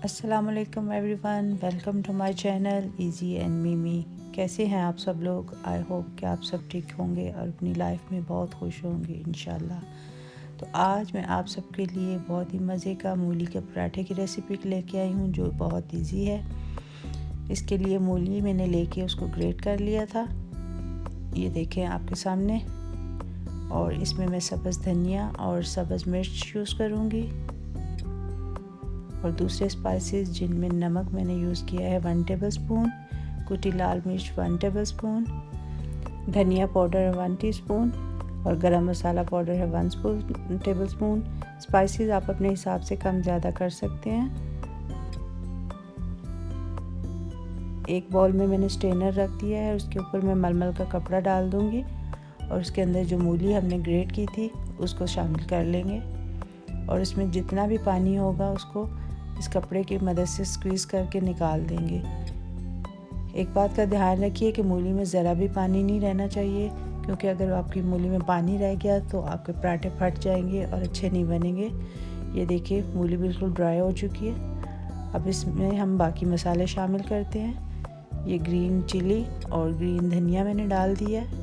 अस्सलामुअलैकुम everyone, welcome to my channel easy and Mimi. कैसे हैं आप सब लोग? आई होप कि आप सब ठीक होंगे और अपनी लाइफ में बहुत खुश होंगे इंशाल्लाह। तो आज मैं आप सबके लिए बहुत ही मज़े का मूली के पराठे की रेसिपी लेके आई हूँ जो बहुत इजी है। इसके लिए मूली मैंने लेके उसको ग्रेट कर लिया था, ये देखें आपके सामने। और इसमें मैं सब्ज़ धनिया और सब्ज़ मिर्च यूज़ करूँगी और दूसरे स्पाइसेस जिनमें नमक मैंने यूज़ किया है 1 टेबलस्पून, कुटी लाल मिर्च 1 टेबलस्पून, धनिया पाउडर है 1 टीस्पून और गरम मसाला पाउडर है 1 टेबलस्पून। स्पाइसेस आप अपने हिसाब से कम ज़्यादा कर सकते हैं। एक बाउल में मैंने स्ट्रेनर रख दिया है, उसके ऊपर मैं मलमल का कपड़ा डाल दूँगी और उसके अंदर जो मूली हमने ग्रेट की थी उसको शामिल कर लेंगे और इसमें जितना भी पानी होगा उसको इस कपड़े की मदद से स्क्वीज़ करके निकाल देंगे। एक बात का ध्यान रखिए कि मूली में ज़रा भी पानी नहीं रहना चाहिए, क्योंकि अगर आपकी मूली में पानी रह गया तो आपके पराठे फट जाएंगे और अच्छे नहीं बनेंगे। ये देखिए मूली बिल्कुल ड्राई हो चुकी है। अब इसमें हम बाकी मसाले शामिल करते हैं। ये ग्रीन चिली और ग्रीन धनिया मैंने डाल दिया है।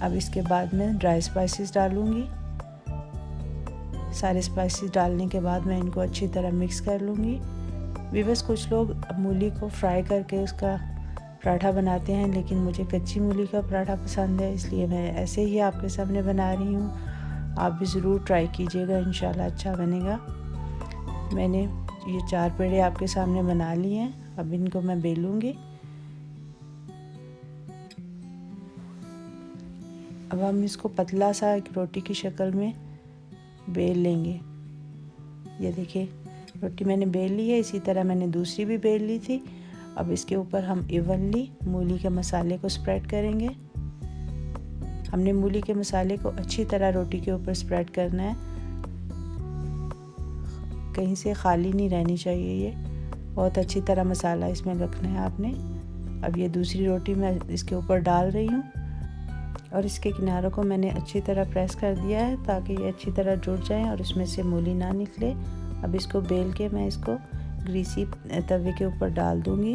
अब इसके बाद मैं ड्राई स्पाइसेस डालूँगी। सारे स्पाइसेस डालने के बाद मैं इनको अच्छी तरह मिक्स कर लूँगी। व्यूअर्स, कुछ लोग मूली को फ्राई करके उसका पराठा बनाते हैं, लेकिन मुझे कच्ची मूली का पराठा पसंद है, इसलिए मैं ऐसे ही आपके सामने बना रही हूँ। आप भी ज़रूर ट्राई कीजिएगा, इंशाल्लाह अच्छा बनेगा। मैंने ये 4 पेड़े आपके सामने बना लिए हैं। अब इनको मैं बेलूँगी। अब हम इसको पतला सा एक रोटी की शक्ल में बेल लेंगे। ये देखिए रोटी मैंने बेल ली है, इसी तरह मैंने दूसरी भी बेल ली थी। अब इसके ऊपर हम इवनली मूली के मसाले को स्प्रेड करेंगे। हमने मूली के मसाले को अच्छी तरह रोटी के ऊपर स्प्रेड करना है, कहीं से खाली नहीं रहनी चाहिए। ये बहुत अच्छी तरह मसाला इसमें रखना है आपने। अब ये दूसरी रोटी मैं इसके ऊपर डाल रही हूँ और इसके किनारों को मैंने अच्छी तरह प्रेस कर दिया है ताकि ये अच्छी तरह जुड़ जाए और इसमें से मूली ना निकले। अब इसको बेल के मैं इसको ग्रीसी तवे के ऊपर डाल दूँगी।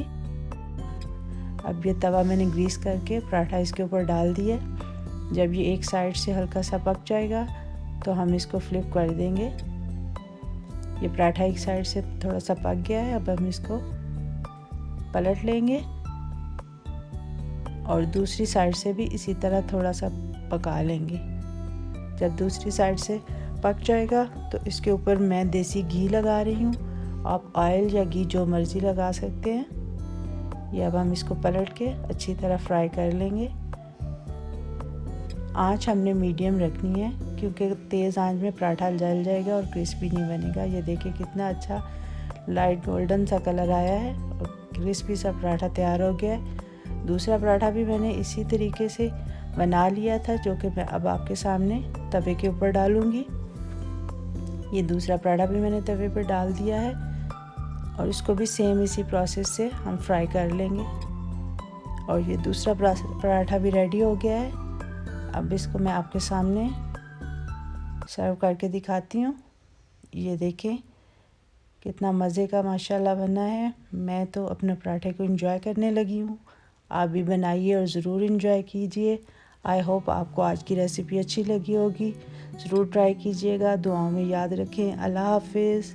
अब ये तवा मैंने ग्रीस करके पराठा इसके ऊपर डाल दिया। जब ये एक साइड से हल्का सा पक जाएगा तो हम इसको फ्लिप कर देंगे। ये पराठा एक साइड से थोड़ा सा पक गया है। अब हम इसको पलट लेंगे और दूसरी साइड से भी इसी तरह थोड़ा सा पका लेंगे। जब दूसरी साइड से पक जाएगा तो इसके ऊपर मैं देसी घी लगा रही हूँ। आप ऑयल या घी जो मर्ज़ी लगा सकते हैं। ये अब हम इसको पलट के अच्छी तरह फ्राई कर लेंगे। आंच हमने मीडियम रखनी है, क्योंकि तेज़ आंच में पराठा जल जाएगा और क्रिस्पी नहीं बनेगा। ये देखिए कितना अच्छा लाइट गोल्डन सा कलर आया है और क्रिस्पी सा पराठा तैयार हो गया है। दूसरा पराठा भी मैंने इसी तरीके से बना लिया था, जो कि मैं अब आपके सामने तवे के ऊपर डालूँगी। ये दूसरा पराठा भी मैंने तवे पर डाल दिया है और इसको भी सेम इसी प्रोसेस से हम फ्राई कर लेंगे। और ये दूसरा पराठा भी रेडी हो गया है। अब इसको मैं आपके सामने सर्व करके दिखाती हूँ। ये देखें कितना मज़े का माशाल्लाह बना है। मैं तो अपने पराठे को एंजॉय करने लगी हूँ। आप भी बनाइए और ज़रूर एंजॉय कीजिए। आई होप आपको आज की रेसिपी अच्छी लगी होगी। ज़रूर ट्राई कीजिएगा। दुआओं में याद रखें। अल्लाह हाफिज़।